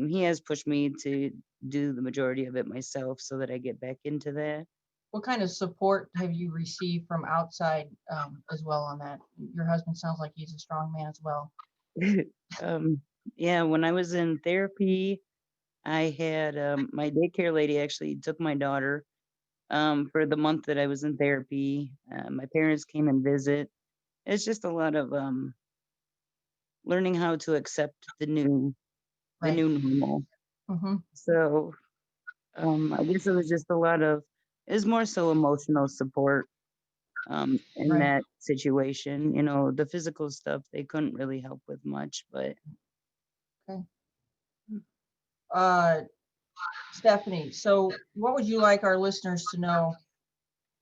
he has pushed me to do the majority of it myself so that I get back into that. What kind of support have you received from outside as well on that? Your husband sounds like he's a strong man as well. Yeah, when I was in therapy, I had my daycare lady actually took my daughter for the month that I was in therapy. My parents came and visit. It's just a lot of learning how to accept the new normal. So I guess it was just a lot of, it was more so emotional support in that situation. The physical stuff they couldn't really help with much, but Stephanie, so what would you like our listeners to know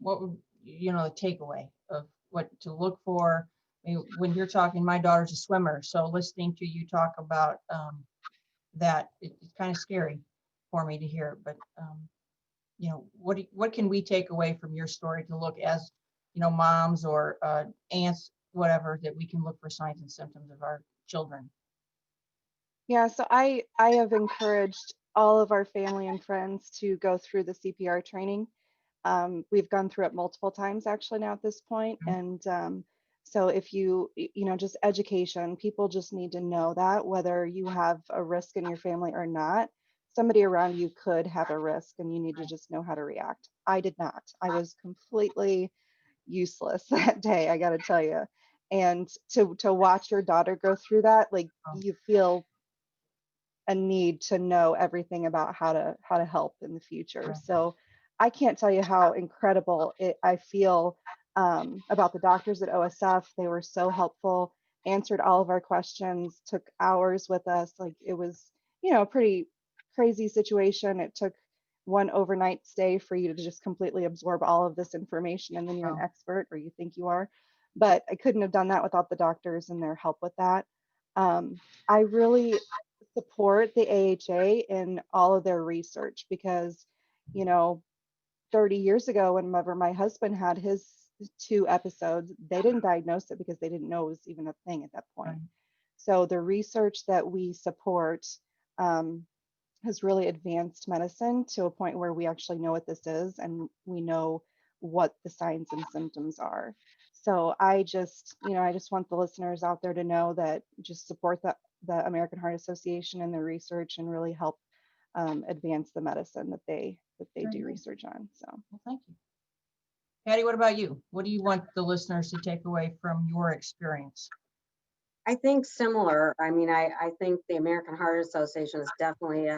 what would, the takeaway of what to look for? I mean, when you're talking, my daughter's a swimmer, so listening to you talk about that, it's kind of scary for me to hear. But what can we take away from your story to look as, moms or aunts, whatever, that we can look for signs and symptoms of our children? Yeah, so I have encouraged all of our family and friends to go through the CPR training. We've gone through it multiple times actually now at this point. And so if just education, people just need to know that whether you have a risk in your family or not, somebody around you could have a risk and you need to just know how to react. I did not. I was completely useless that day, I got to tell you. And to watch your daughter go through that, like you feel a need to know everything about how to help in the future. So I can't tell you how incredible I feel about the doctors at OSF. They were so helpful, answered all of our questions, took hours with us. Like it was, a pretty crazy situation. It took one overnight stay for you to just completely absorb all of this information, and then you're an expert, or you think you are. But I couldn't have done that without the doctors and their help with that. I really support the AHA in all of their research because, 30 years ago, whenever my husband had his 2 episodes, they didn't diagnose it because they didn't know it was even a thing at that point. Right. So the research that we support has really advanced medicine to a point where we actually know what this is and we know what the signs and symptoms are. So I just want the listeners out there to know that just support the American Heart Association and their research and really help advance the medicine that they do research on. So, well, thank you. Patty, what about you? What do you want the listeners to take away from your experience? I think similar. I mean, I think the American Heart Association is definitely,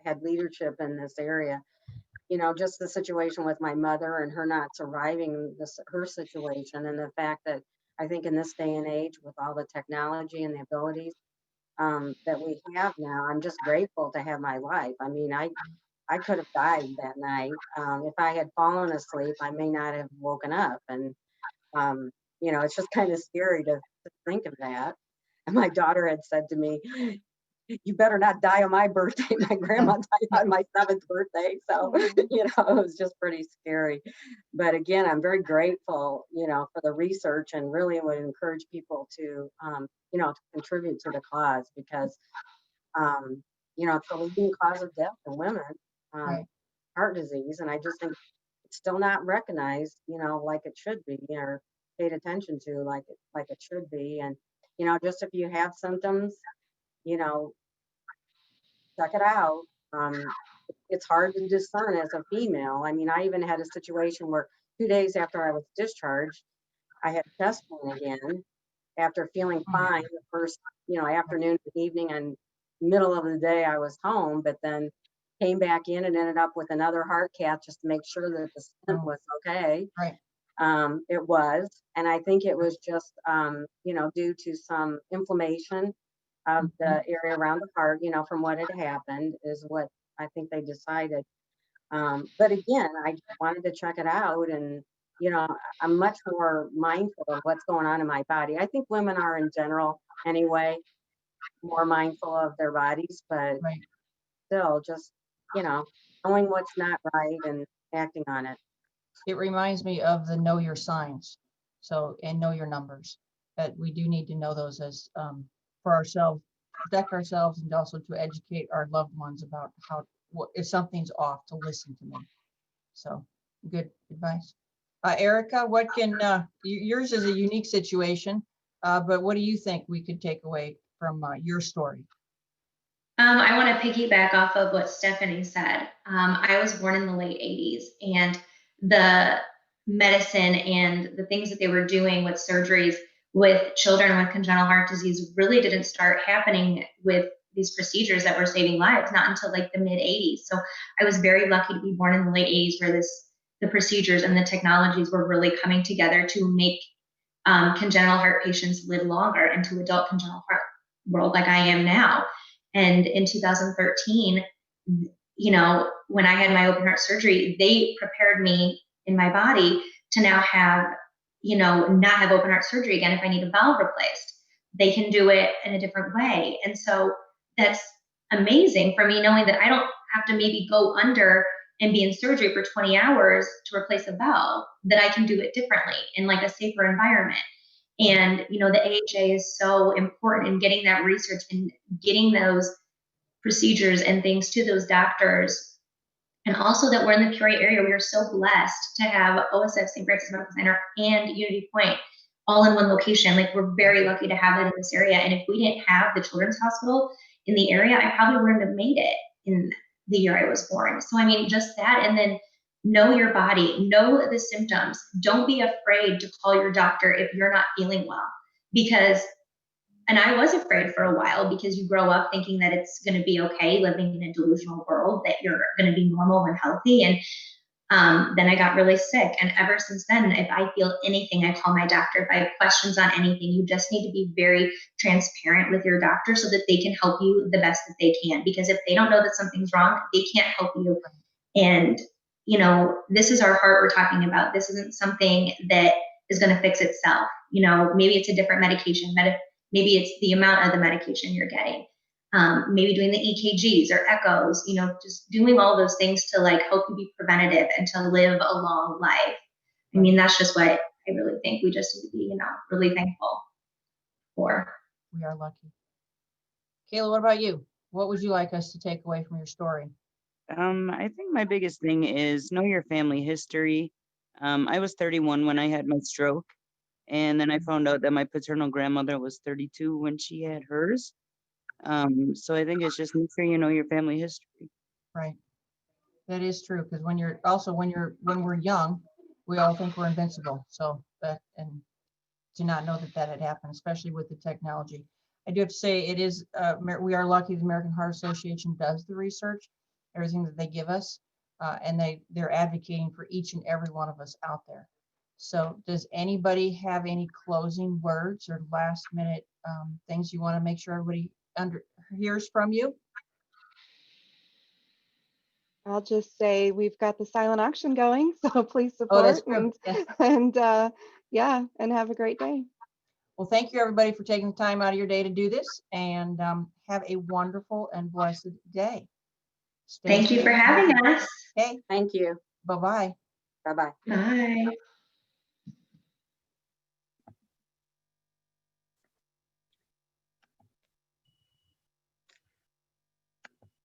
had leadership in this area. Just the situation with my mother and her not surviving her situation, and the fact that I think in this day and age with all the technology and the abilities that we have now, I'm just grateful to have my life. I mean, I could have died that night. If I had fallen asleep, I may not have woken up. And, it's just kind of scary to think of that. And my daughter had said to me, you better not die on my birthday. My grandma died on my 7th birthday. So, it was just pretty scary. But again, I'm very grateful, for the research, and really would encourage people to, to contribute to the cause because, it's the leading cause of death in women, heart disease. And I just think it's still not recognized, like it should be, or paid attention to like it should be. And, just if you have symptoms, check it out. It's hard to discern as a female. I mean, I even had a situation where 2 days after I was discharged, I had chest pain again after feeling fine the first, afternoon and evening, and middle of the day I was home, but then came back in and ended up with another heart cath just to make sure that the stent was okay. Right. It was, and I think it was just, due to some inflammation of the area around the heart, from what had happened is what I think they decided. But again, I just wanted to check it out, and, I'm much more mindful of what's going on in my body. I think women are in general anyway, more mindful of their bodies, but still just, knowing what's not right and acting on it. It reminds me of the know your signs. So, and know your numbers, that we do need to know those as for ourselves, protect ourselves, and also to educate our loved ones about what if something's off, to listen to me. So good advice. Erica, what can yours is a unique situation, but what do you think we could take away from your story? I want to piggyback off of what Stephanie said. I was born in the late 80s, and the medicine and the things that they were doing with surgeries with children with congenital heart disease really didn't start happening with these procedures that were saving lives, not until like the mid 80s. So I was very lucky to be born in the late 80s where the procedures and the technologies were really coming together to make congenital heart patients live longer into adult congenital heart world like I am now. And in 2013, when I had my open heart surgery, they prepared me in my body to now have, not have open heart surgery again if I need a valve replaced. They can do it in a different way. And so that's amazing for me, knowing that I don't have to maybe go under and be in surgery for 20 hours to replace a valve, that I can do it differently in like a safer environment. And, the AHA is so important in getting that research and getting those procedures and things to those doctors. And also that we're in the Peoria area. We are so blessed to have OSF St. Francis Medical Center and Unity Point all in one location. Like, we're very lucky to have that in this area. And if we didn't have the Children's Hospital in the area, I probably wouldn't have made it in the year I was born. So, I mean, just that. And then know your body, know the symptoms. Don't be afraid to call your doctor if you're not feeling well. And I was afraid for a while, because you grow up thinking that it's going to be okay living in a delusional world, that you're going to be normal and healthy. And then I got really sick. And ever since then, if I feel anything, I call my doctor. If I have questions on anything, you just need to be very transparent with your doctor so that they can help you the best that they can. Because if they don't know that something's wrong, they can't help you. And, this is our heart we're talking about. This isn't something that is going to fix itself. Maybe it's a different medication. Maybe it's the amount of the medication you're getting. Maybe doing the EKGs or echoes, just doing all those things to help you be preventative and to live a long life. I mean, that's just what I really think we just need to be, really thankful for. We are lucky. Kayla, what about you? What would you like us to take away from your story? I think my biggest thing is know your family history. I was 31 when I had my stroke, and then I found out that my paternal grandmother was 32 when she had hers. So I think it's just make sure you know your family history. Right. That is true, because when we're young, we all think we're invincible. So and to not know that had happened, especially with the technology. I do have to say, it is we are lucky the American Heart Association does the research, everything that they give us, and they're advocating for each and every one of us out there. So does anybody have any closing words or last minute things you want to make sure everybody hears from you? I'll just say we've got the silent auction going, so please support and have a great day. Well, thank you everybody for taking the time out of your day to do this, and have a wonderful and blessed day. Thank you for having us. Okay. Thank you. Bye-bye. Bye-bye. Bye.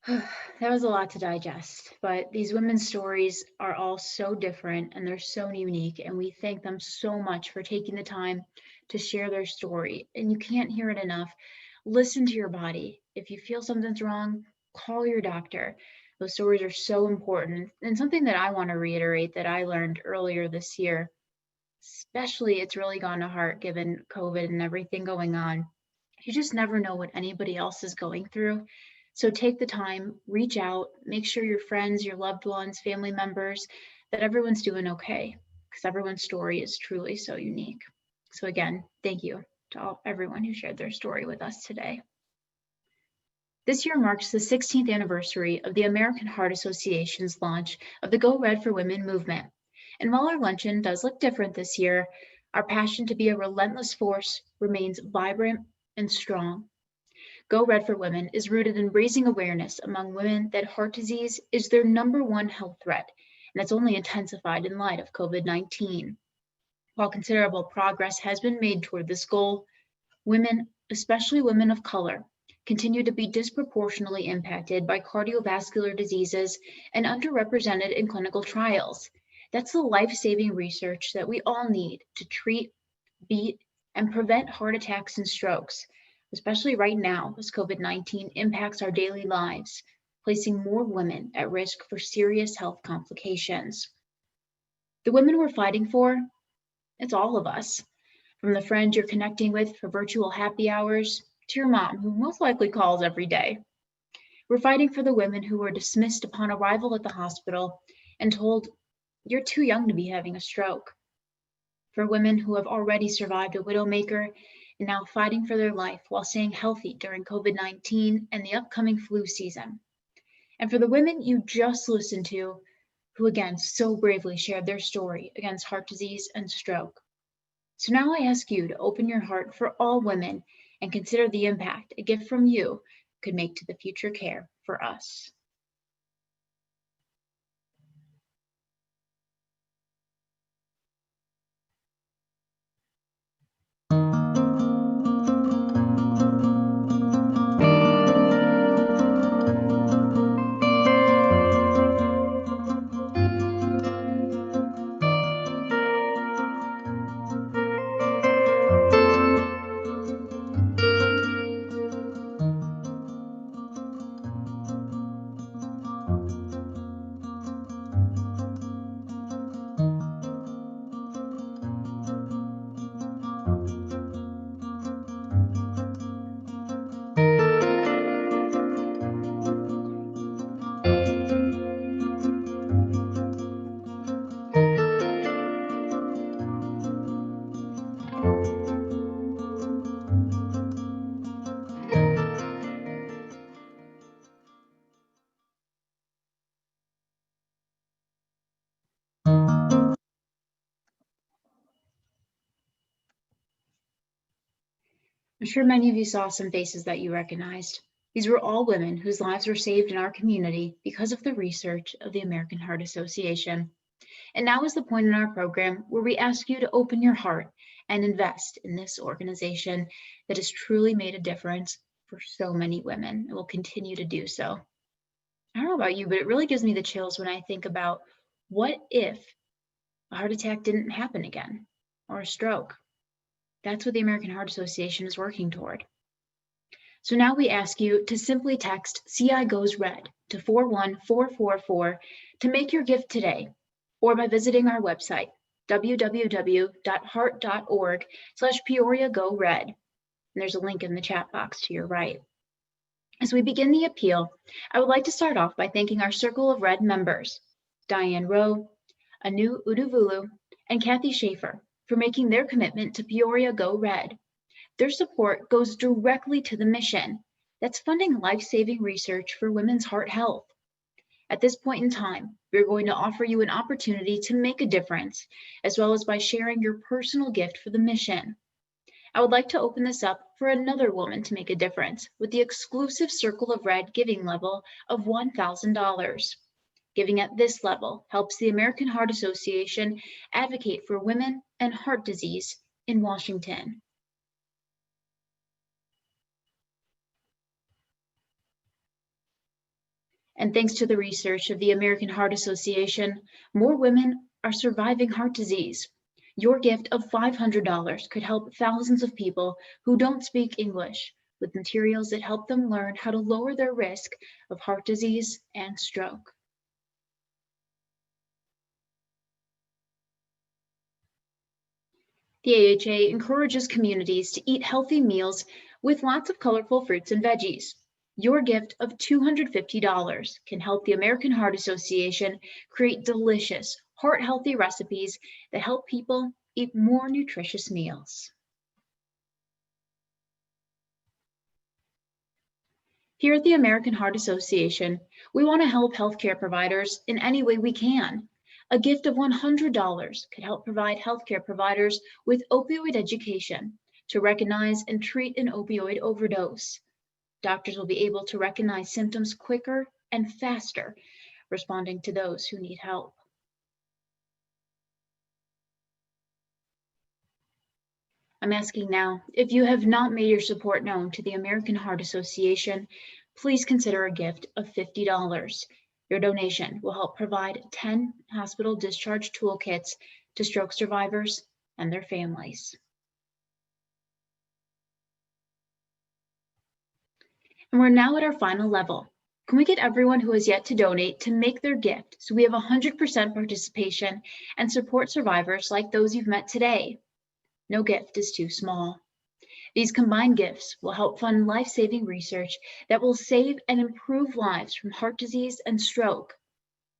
That was a lot to digest, but these women's stories are all so different and they're so unique, and we thank them so much for taking the time to share their story. And you can't hear it enough. Listen to your body. If you feel something's wrong, call your doctor. Those stories are so important. And something that I want to reiterate that I learned earlier this year, especially it's really gone to heart given COVID and everything going on. You just never know what anybody else is going through. So take the time, reach out, make sure your friends, your loved ones, family members, that everyone's doing okay, because everyone's story is truly so unique. So again, thank you to everyone who shared their story with us today. This year marks the 16th anniversary of the American Heart Association's launch of the Go Red for Women movement. And while our luncheon does look different this year, our passion to be a relentless force remains vibrant and strong. Go Red for Women is rooted in raising awareness among women that heart disease is their #1 health threat, and it's only intensified in light of COVID-19. While considerable progress has been made toward this goal, women, especially women of color, continue to be disproportionately impacted by cardiovascular diseases and underrepresented in clinical trials. That's the life-saving research that we all need to treat, beat, and prevent heart attacks and strokes, especially right now as COVID-19 impacts our daily lives, placing more women at risk for serious health complications. The women we're fighting for, it's all of us, from the friend you're connecting with for virtual happy hours to your mom who most likely calls every day. We're fighting for the women who were dismissed upon arrival at the hospital and told, "You're too young to be having a stroke." For women who have already survived a widowmaker and now fighting for their life while staying healthy during COVID-19 and the upcoming flu season. And for the women you just listened to who again so bravely shared their story against heart disease and stroke. So now I ask you to open your heart for all women and consider the impact a gift from you could make to the future care for us. I'm sure many of you saw some faces that you recognized. These were all women whose lives were saved in our community because of the research of the American Heart Association. And now is the point in our program where we ask you to open your heart and invest in this organization that has truly made a difference for so many women and will continue to do so. I don't know about you, but it really gives me the chills when I think about what if a heart attack didn't happen again, or a stroke. That's what the American Heart Association is working toward. So now we ask you to simply text CI Goes Red to 41444 to make your gift today, or by visiting our website, www.heart.org/Peoria Go Red. And there's a link in the chat box to your right. As we begin the appeal, I would like to start off by thanking our Circle of Red members, Diane Rowe, Anu Uduvulu, and Kathy Schaefer, for making their commitment to Peoria Go Red. Their support goes directly to the mission that's funding life-saving research for women's heart health. At this point in time, we're going to offer you an opportunity to make a difference, as well as by sharing your personal gift for the mission. I would like to open this up for another woman to make a difference with the exclusive Circle of Red giving level of $1,000. Giving at this level helps the American Heart Association advocate for women and heart disease in Washington. And thanks to the research of the American Heart Association, more women are surviving heart disease. Your gift of $500 could help thousands of people who don't speak English with materials that help them learn how to lower their risk of heart disease and stroke. The AHA encourages communities to eat healthy meals with lots of colorful fruits and veggies. Your gift of $250 can help the American Heart Association create delicious, heart-healthy recipes that help people eat more nutritious meals. Here at the American Heart Association, we want to help healthcare providers in any way we can. A gift of $100 could help provide healthcare providers with opioid education to recognize and treat an opioid overdose. Doctors will be able to recognize symptoms quicker and faster, responding to those who need help. I'm asking now, if you have not made your support known to the American Heart Association, please consider a gift of $50. Your donation will help provide 10 hospital discharge toolkits to stroke survivors and their families. And we're now at our final level. Can we get everyone who has yet to donate to make their gift so we have 100% participation and support survivors like those you've met today? No gift is too small. These combined gifts will help fund life-saving research that will save and improve lives from heart disease and stroke.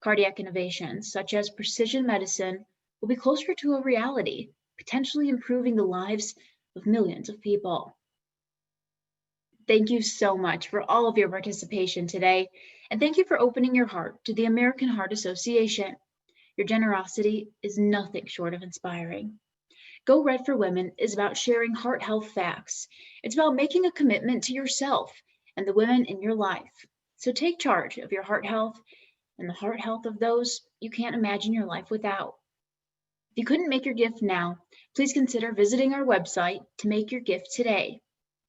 Cardiac innovations such as precision medicine will be closer to a reality, potentially improving the lives of millions of people. Thank you so much for all of your participation today, and thank you for opening your heart to the American Heart Association. Your generosity is nothing short of inspiring. Go Red for Women is about sharing heart health facts. It's about making a commitment to yourself and the women in your life. So take charge of your heart health and the heart health of those you can't imagine your life without. If you couldn't make your gift now, please consider visiting our website to make your gift today.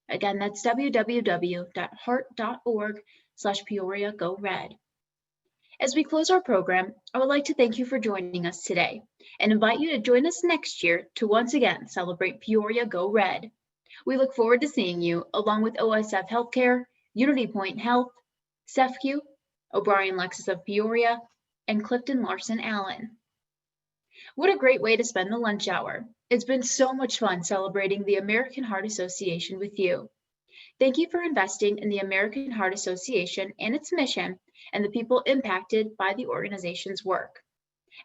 Again, that's www.heart.org/Peoria Go Red. As we close our program, I would like to thank you for joining us today and invite you to join us next year to once again celebrate Peoria Go Red. We look forward to seeing you along with OSF Healthcare, Unity Point Health, CEFCU, O'Brien Lexus of Peoria, and Clifton Larson Allen. What a great way to spend the lunch hour. It's been so much fun celebrating the American Heart Association with you. Thank you for investing in the American Heart Association and its mission and the people impacted by the organization's work.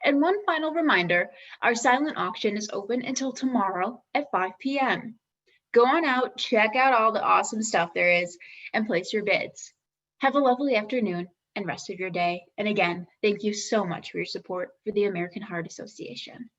And one final reminder, our silent auction is open until tomorrow at 5 p.m. Go on out, check out all the awesome stuff there is, and place your bids. Have a lovely afternoon and rest of your day. And again, thank you so much for your support for the American Heart Association.